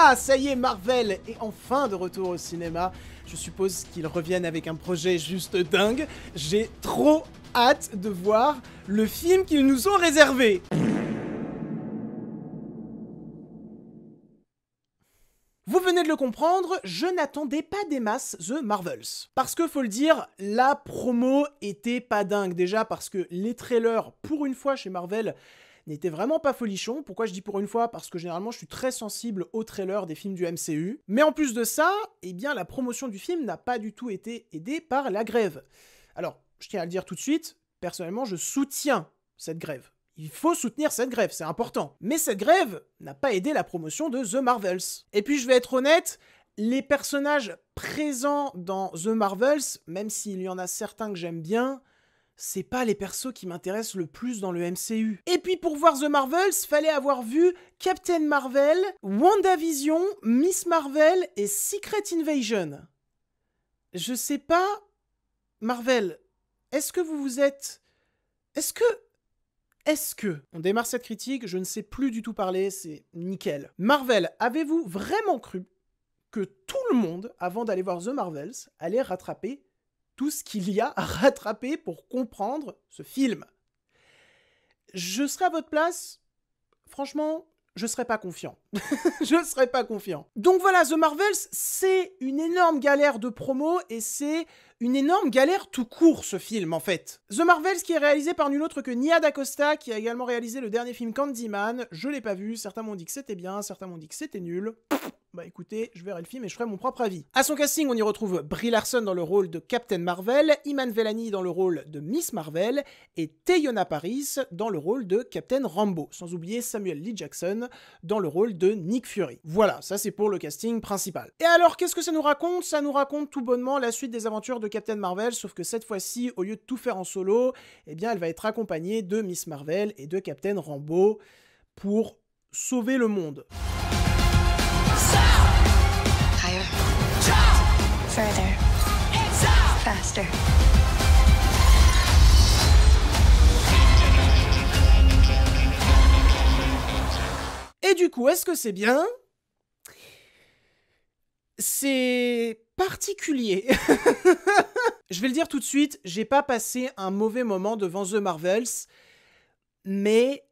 Ah, ça y est, Marvel est enfin de retour au cinéma. Je suppose qu'ils reviennent avec un projet juste dingue. J'ai trop hâte de voir le film qu'ils nous ont réservé. Vous venez de le comprendre, je n'attendais pas des masses The Marvels. Parce que faut le dire, la promo était pas dingue. Déjà parce que les trailers, pour une fois chez Marvel, n'étaient vraiment pas folichons. Pourquoi je dis pour une fois? Parce que généralement je suis très sensible aux trailers des films du MCU. Mais en plus de ça, eh bien la promotion du film n'a pas du tout été aidée par la grève. Alors, je tiens à le dire tout de suite, personnellement je soutiens cette grève. Il faut soutenir cette grève, c'est important. Mais cette grève n'a pas aidé la promotion de The Marvels. Et puis je vais être honnête, les personnages présents dans The Marvels, même s'il y en a certains que j'aime bien, c'est pas les persos qui m'intéressent le plus dans le MCU. Et puis pour voir The Marvels, fallait avoir vu Captain Marvel, WandaVision, Miss Marvel et Secret Invasion. Je sais pas, Marvel, est-ce que vous vous êtes... Est-ce que... On démarre cette critique, je ne sais plus du tout parler, c'est nickel. Marvel, avez-vous vraiment cru que tout le monde, avant d'aller voir The Marvels, allait rattraper tout ce qu'il y a à rattraper pour comprendre ce film? Je serais à votre place, franchement, je serais pas confiant. Je serais pas confiant. Donc voilà, The Marvels, c'est une énorme galère de promo et c'est une énorme galère tout court, ce film, en fait. The Marvels, qui est réalisé par nul autre que Nia DaCosta, qui a également réalisé le dernier film Candyman. Je l'ai pas vu, certains m'ont dit que c'était bien, certains m'ont dit que c'était nul. Bah écoutez, je verrai le film et je ferai mon propre avis. À son casting, on y retrouve Brie Larson dans le rôle de Captain Marvel, Iman Vellani dans le rôle de Miss Marvel et Teyonah Parris dans le rôle de Captain Rambeau, sans oublier Samuel L. Jackson dans le rôle de Nick Fury. Voilà, ça c'est pour le casting principal. Et alors, qu'est-ce que ça nous raconte? Ça nous raconte tout bonnement la suite des aventures de Captain Marvel, sauf que cette fois-ci, au lieu de tout faire en solo, eh bien elle va être accompagnée de Miss Marvel et de Captain Rambeau pour sauver le monde. Further. Faster. Et du coup, est-ce que c'est bien? C'est particulier. Je vais le dire tout de suite, j'ai pas passé un mauvais moment devant The Marvels, mais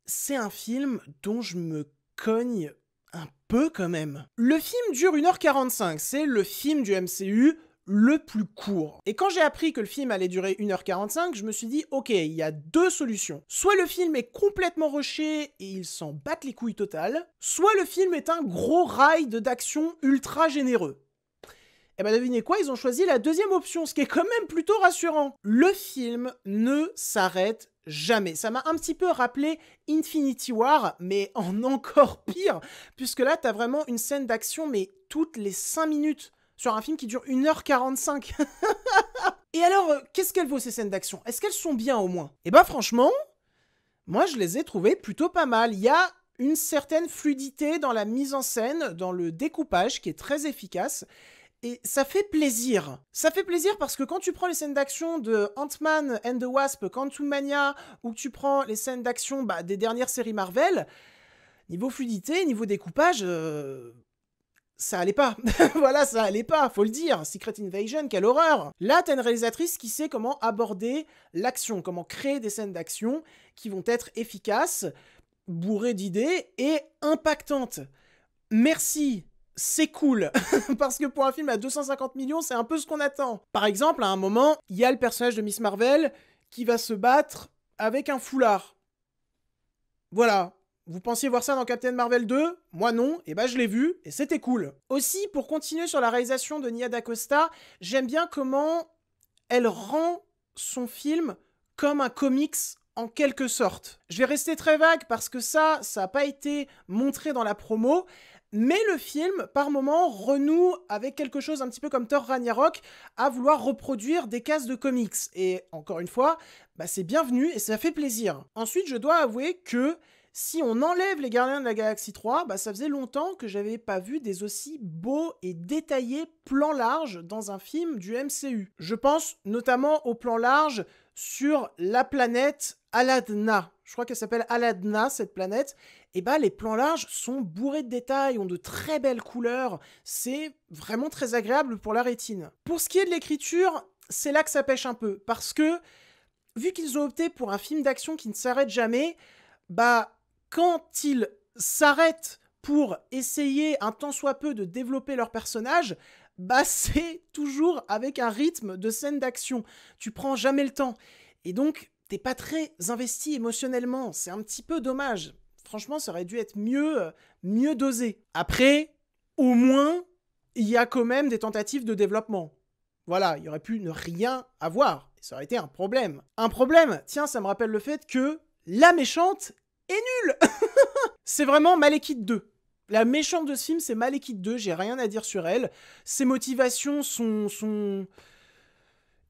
c'est un film dont je me cogne un peu quand même. Le film dure 1h45, c'est le film du MCU le plus court. Et quand j'ai appris que le film allait durer 1h45, je me suis dit, ok, il y a deux solutions. Soit le film est complètement rushé et ils s'en battent les couilles totales, soit le film est un gros ride d'action ultra généreux. Et ben devinez quoi, ils ont choisi la deuxième option, ce qui est quand même plutôt rassurant. Le film ne s'arrête jamais. Ça m'a un petit peu rappelé Infinity War, mais en encore pire, puisque là, t'as vraiment une scène d'action, mais toutes les 5 minutes, sur un film qui dure 1h45. Et alors, qu'est-ce qu'elles vaut ces scènes d'action? Est-ce qu'elles sont bien au moins? Et ben franchement, moi je les ai trouvées plutôt pas mal. Il y a une certaine fluidité dans la mise en scène, dans le découpage, qui est très efficace. Et ça fait plaisir. Ça fait plaisir parce que quand tu prends les scènes d'action de Ant-Man and the Wasp, Quantumania, ou que tu prends les scènes d'action des dernières séries Marvel, niveau fluidité, niveau découpage, ça allait pas. Voilà, ça allait pas, faut le dire. Secret Invasion, quelle horreur. Là, t'as une réalisatrice qui sait comment aborder l'action, comment créer des scènes d'action qui vont être efficaces, bourrées d'idées et impactantes. Merci. C'est cool, parce que pour un film à 250 millions, c'est un peu ce qu'on attend. Par exemple, à un moment, il y a le personnage de Miss Marvel qui va se battre avec un foulard. Voilà. Vous pensiez voir ça dans Captain Marvel 2? Moi non, et je l'ai vu, et c'était cool. Aussi, pour continuer sur la réalisation de Nia DaCosta, j'aime bien comment elle rend son film comme un comics en quelque sorte. Je vais rester très vague parce que ça n'a pas été montré dans la promo, mais le film, par moments, renoue avec quelque chose un petit peu comme Thor Ragnarok, à vouloir reproduire des cases de comics. Et encore une fois, c'est bienvenu et ça fait plaisir. Ensuite, je dois avouer que si on enlève les Gardiens de la Galaxie 3, ça faisait longtemps que j'avais pas vu des aussi beaux et détaillés plans larges dans un film du MCU. Je pense notamment au plan large sur la planète Aladna. je crois qu'elle s'appelle Aladna, cette planète, et bah les plans larges sont bourrés de détails, ont de très belles couleurs, c'est vraiment très agréable pour la rétine. Pour ce qui est de l'écriture, c'est là que ça pêche un peu, parce que, vu qu'ils ont opté pour un film d'action qui ne s'arrête jamais, bah quand ils s'arrêtent pour essayer un tant soit peu de développer leur personnage, bah c'est toujours avec un rythme de scène d'action. Tu prends jamais le temps. Et donc, t'es pas très investi émotionnellement. C'est un petit peu dommage. Franchement, ça aurait dû être mieux dosé. Après, au moins, il y a quand même des tentatives de développement. Voilà, il y aurait pu ne rien avoir. Et ça aurait été un problème. Un problème, tiens, ça me rappelle le fait que la méchante est nulle. C'est vraiment Malekith 2. La méchante de ce film, c'est Malekith 2, j'ai rien à dire sur elle. Ses motivations sont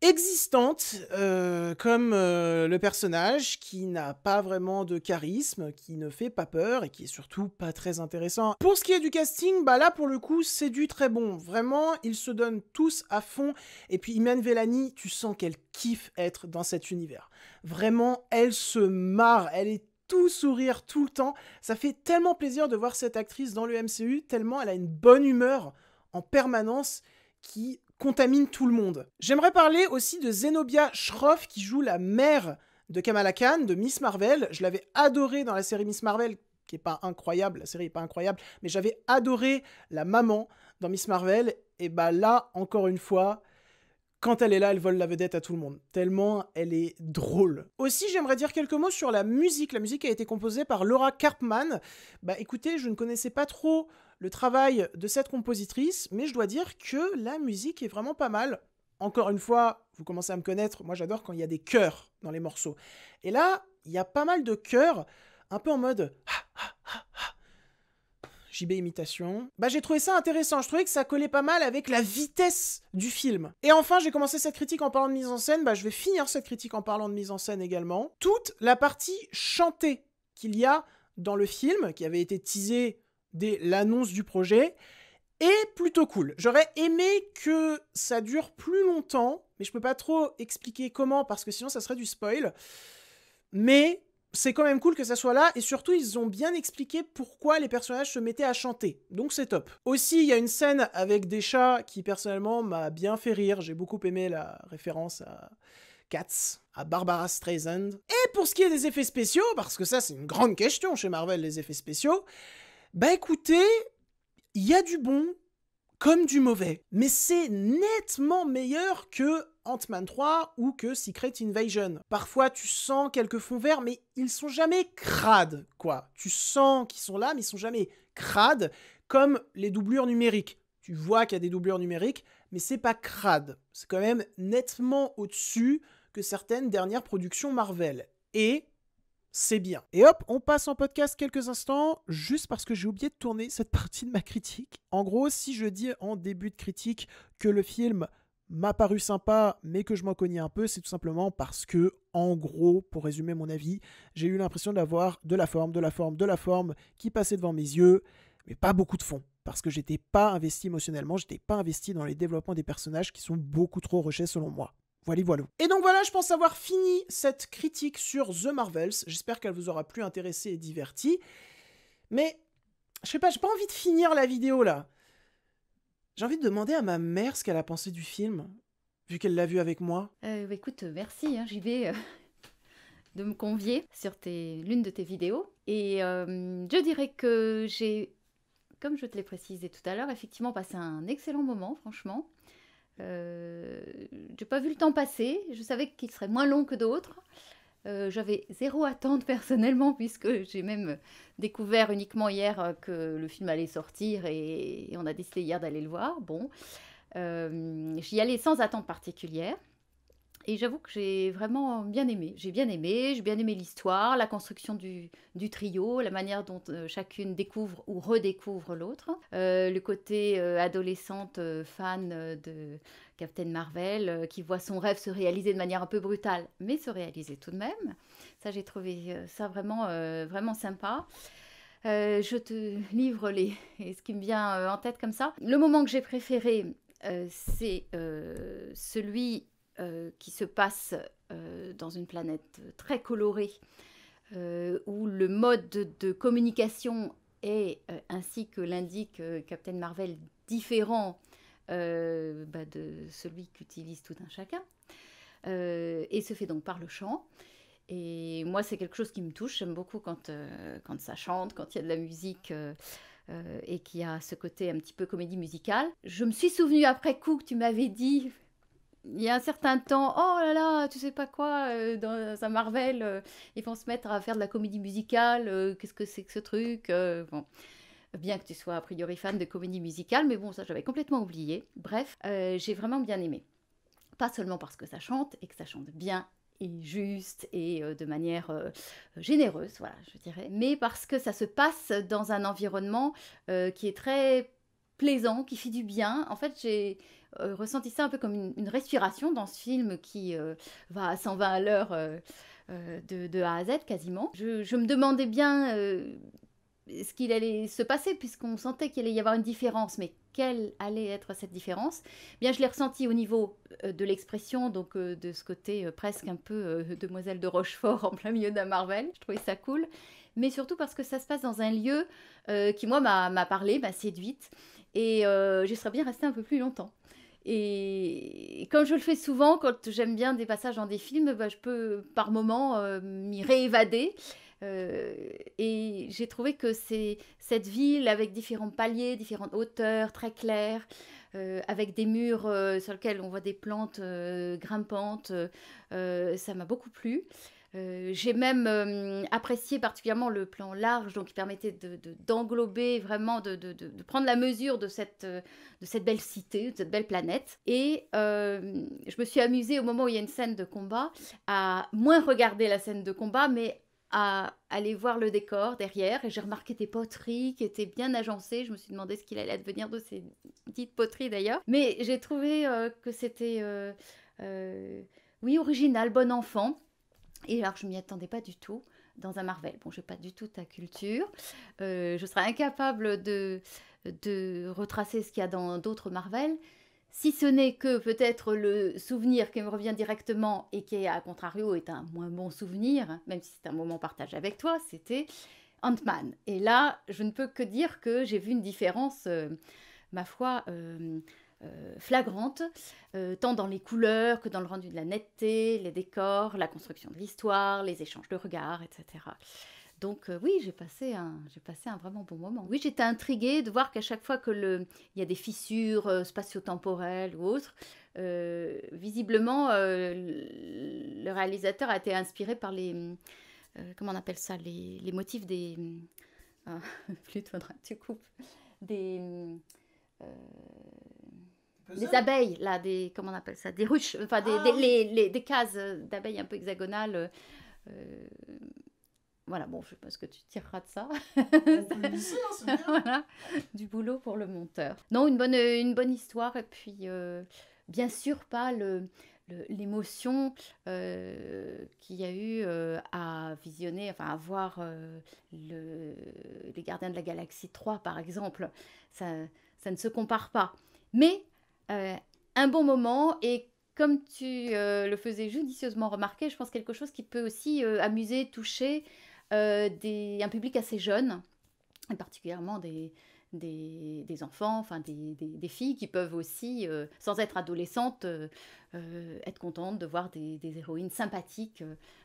existantes, comme le personnage qui n'a pas vraiment de charisme, qui ne fait pas peur et qui est surtout pas très intéressant. Pour ce qui est du casting, bah là pour le coup c'est du très bon. Vraiment, ils se donnent tous à fond. Et puis Iman Vellani, tu sens qu'elle kiffe être dans cet univers. Vraiment, elle se marre, elle est tout sourire tout le temps. Ça fait tellement plaisir de voir cette actrice dans le MCU, tellement elle a une bonne humeur en permanence qui contamine tout le monde. J'aimerais parler aussi de Zenobia Shroff qui joue la mère de Kamala Khan, de Miss Marvel. Je l'avais adorée dans la série Miss Marvel, qui est pas incroyable, la série est pas incroyable, mais j'avais adoré la maman dans Miss Marvel, et bah là, encore une fois, quand elle est là, elle vole la vedette à tout le monde. Tellement elle est drôle. Aussi, j'aimerais dire quelques mots sur la musique. La musique a été composée par Laura Karpman. Bah écoutez, je ne connaissais pas trop le travail de cette compositrice, mais je dois dire que la musique est vraiment pas mal. Encore une fois, vous commencez à me connaître, moi j'adore quand il y a des chœurs dans les morceaux. Et là, il y a pas mal de chœurs, un peu en mode... JB imitation. Bah j'ai trouvé ça intéressant, je trouvais que ça collait pas mal avec la vitesse du film. Et enfin, j'ai commencé cette critique en parlant de mise en scène, bah je vais finir cette critique en parlant de mise en scène également. Toute la partie chantée qu'il y a dans le film, qui avait été teasée dès l'annonce du projet, est plutôt cool. J'aurais aimé que ça dure plus longtemps, mais je peux pas trop expliquer comment, parce que sinon ça serait du spoil. Mais... c'est quand même cool que ça soit là, et surtout, ils ont bien expliqué pourquoi les personnages se mettaient à chanter. Donc c'est top. Aussi, il y a une scène avec des chats qui, personnellement, m'a bien fait rire. J'ai beaucoup aimé la référence à Cats, à Barbara Streisand. Et pour ce qui est des effets spéciaux, parce que ça, c'est une grande question chez Marvel, les effets spéciaux, bah écoutez, il y a du bon comme du mauvais. Mais c'est nettement meilleur que Ant-Man 3 ou que Secret Invasion. Parfois, tu sens quelques fonds verts, mais ils sont jamais crades, quoi. Tu sens qu'ils sont là, mais ils sont jamais crades, comme les doublures numériques. Tu vois qu'il y a des doublures numériques, mais c'est pas crade. C'est quand même nettement au-dessus que certaines dernières productions Marvel. Et... c'est bien. Et hop, on passe en podcast quelques instants, juste parce que j'ai oublié de tourner cette partie de ma critique. En gros, si je dis en début de critique que le film m'a paru sympa, mais que je m'en cognais un peu, c'est tout simplement parce que, en gros, pour résumer mon avis, j'ai eu l'impression d'avoir de la forme qui passait devant mes yeux, mais pas beaucoup de fond. Parce que j'étais pas investi émotionnellement, j'étais pas investi dans les développements des personnages qui sont beaucoup trop rushés selon moi. Voilà. Et donc voilà, je pense avoir fini cette critique sur The Marvels. J'espère qu'elle vous aura plu, intéressé et diverti. Mais, je sais pas, j'ai pas envie de finir la vidéo là. J'ai envie de demander à ma mère ce qu'elle a pensé du film, vu qu'elle l'a vu avec moi. Écoute, merci, j'y vais de me convier sur l'une de tes vidéos. Et je dirais que j'ai, comme je te l'ai précisé tout à l'heure, effectivement passé un excellent moment, franchement. J'ai pas vu le temps passer, je savais qu'il serait moins long que d'autres. J'avais zéro attente personnellement, puisque j'ai même découvert uniquement hier que le film allait sortir et on a décidé hier d'aller le voir. Bon, j'y allais sans attente particulière. Et j'avoue que j'ai vraiment bien aimé. J'ai bien aimé l'histoire, la construction du trio, la manière dont chacune découvre ou redécouvre l'autre. Le côté adolescente fan de Captain Marvel qui voit son rêve se réaliser de manière un peu brutale, mais se réaliser tout de même. Ça, j'ai trouvé ça vraiment, vraiment sympa. Je te livre ce qui me vient en tête comme ça. Le moment que j'ai préféré, c'est celui... qui se passe dans une planète très colorée, où le mode de communication est, ainsi que l'indique Captain Marvel, différent de celui qu'utilise tout un chacun, et se fait donc par le chant. Et moi, c'est quelque chose qui me touche. J'aime beaucoup quand ça chante, quand il y a de la musique et qu'il y a ce côté un petit peu comédie musicale. Je me suis souvenue après coup que tu m'avais dit, il y a un certain temps, oh là là, tu sais pas quoi, dans un Marvel, ils vont se mettre à faire de la comédie musicale, qu'est-ce que c'est que ce truc bon. Bien que tu sois a priori fan de comédie musicale, mais bon, ça j'avais complètement oublié. Bref, j'ai vraiment bien aimé. Pas seulement parce que ça chante, et que ça chante bien, et juste, et de manière généreuse, voilà, je dirais, mais parce que ça se passe dans un environnement qui est très plaisant, qui fait du bien. En fait, j'ai ressenti ça un peu comme une respiration dans ce film qui va à 120 à l'heure de A à Z quasiment. Je me demandais bien ce qu'il allait se passer, puisqu'on sentait qu'il allait y avoir une différence, mais quelle allait être cette différence? Bien, je l'ai ressenti au niveau de l'expression, donc de ce côté presque un peu demoiselle de Rochefort en plein milieu d'un Marvel. Je trouvais ça cool, mais surtout parce que ça se passe dans un lieu qui, moi, m'a parlé, m'a séduite, et j'y serais bien restée un peu plus longtemps. Et comme je le fais souvent, quand j'aime bien des passages dans des films, je peux par moments m'y réévader. Et j'ai trouvé que c'est cette ville avec différents paliers, différentes hauteurs très claires, avec des murs sur lesquels on voit des plantes grimpantes, ça m'a beaucoup plu. J'ai même apprécié particulièrement le plan large, donc qui permettait d'englober vraiment, de prendre la mesure de cette belle cité, de cette belle planète. Et je me suis amusée au moment où il y a une scène de combat à moins regarder la scène de combat, mais à aller voir le décor derrière, et j'ai remarqué des poteries qui étaient bien agencées. Je me suis demandé ce qu'il allait advenir de ces petites poteries d'ailleurs, mais j'ai trouvé que c'était oui, original, bon enfant. Et alors je m'y attendais pas du tout dans un Marvel. Bon, j'ai pas du tout ta culture, je serais incapable de retracer ce qu'il y a dans d'autres Marvel, si ce n'est que peut-être le souvenir qui me revient directement et qui, à contrario, est un moins bon souvenir, même si c'est un moment partagé avec toi, c'était Ant-Man. Et là, je ne peux que dire que j'ai vu une différence, ma foi, flagrante, tant dans les couleurs que dans le rendu de la netteté, les décors, la construction de l'histoire, les échanges de regards, etc. Donc oui, j'ai passé un vraiment bon moment. Oui, j'étais intriguée de voir qu'à chaque fois il y a des fissures spatio-temporelles ou autres, visiblement, le réalisateur a été inspiré par les... comment on appelle ça? Les motifs des... Flûte, faudra que tu coupes. Des abeilles, là, comment on appelle ça? Des ruches, enfin des cases d'abeilles un peu hexagonales. Voilà, bon, je pense que tu tireras de ça. Voilà, du boulot pour le monteur. Non, une bonne histoire, et puis bien sûr pas l'émotion qu'il y a eu à visionner, enfin à voir les Gardiens de la Galaxie 3 par exemple. Ça ne se compare pas. Mais un bon moment, et comme tu le faisais judicieusement remarquer, je pense quelque chose qui peut aussi amuser, toucher un public assez jeune, et particulièrement des enfants, enfin des filles qui peuvent aussi, sans être adolescentes, être contentes de voir des héroïnes sympathiques,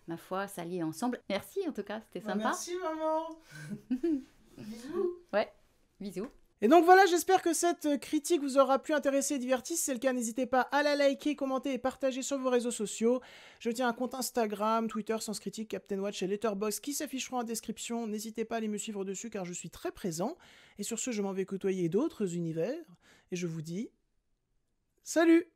ma foi, s'allier ensemble. Merci en tout cas, c'était sympa. Merci maman. Bisous. Ouais, bisous. Et donc voilà, j'espère que cette critique vous aura pu intéresser et divertir. Si c'est le cas, n'hésitez pas à la liker, commenter et partager sur vos réseaux sociaux. Je tiens un compte Instagram, Twitter, Sens Critique, Captain Watch et Letterboxd qui s'afficheront en description. N'hésitez pas à aller me suivre dessus car je suis très présent. Et sur ce, je m'en vais côtoyer d'autres univers. Et je vous dis... Salut!